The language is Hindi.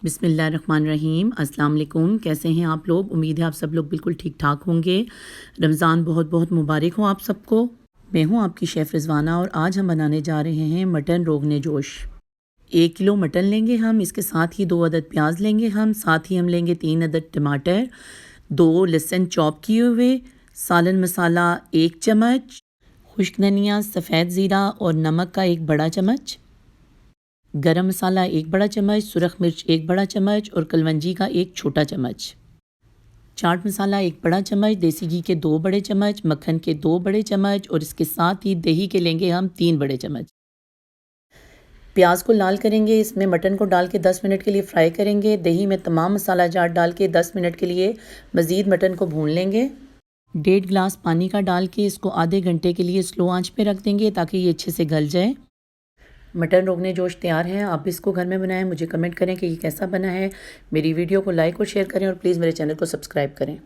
बिस्मिल्लाहिर्रहमानिर्रहीम। अस्सलाम वालेकुम। कैसे हैं आप लोग? उम्मीद है आप सब लोग बिल्कुल ठीक ठाक होंगे। रमज़ान बहुत बहुत मुबारक हो आप सबको। मैं हूं आपकी शेफ़ रिज़वाना और आज हम बनाने जा रहे हैं मटन रोगने जोश। 1 किलो मटन लेंगे हम, इसके साथ ही 2 अदद प्याज लेंगे हम, साथ ही हम लेंगे 3 अदद टमाटर, 2 लहसुन चॉप किए हुए, सालन मसाला 1 चम्मच, खुश्क धनिया, सफ़ेद ज़ीरा और नमक का 1 बड़ा चम्मच, गरम मसाला 1 बड़ा चम्मच, सुरख मिर्च 1 बड़ा चम्मच और कलवंजी का 1 छोटा चम्मच, चाट मसाला 1 बड़ा चम्मच, देसी घी के 2 बड़े चम्मच, मक्खन के 2 बड़े चम्मच और इसके साथ ही दही के लेंगे हम 3 बड़े चम्मच। प्याज को लाल करेंगे, इसमें मटन को डाल के 10 मिनट के लिए फ्राई करेंगे। दही में तमाम मसाला जात डाल के 10 मिनट के लिए मज़ीद मटन को भून लेंगे। 1.5 गिलास पानी का डाल के इसको आधे घंटे के लिए स्लो आंच पे रख देंगे ताकि ये अच्छे से गल जाए। मटन रोगने जोश तैयार है। आप इसको घर में बनाएं, मुझे कमेंट करें कि ये कैसा बना है। मेरी वीडियो को लाइक और शेयर करें और प्लीज़ मेरे चैनल को सब्सक्राइब करें।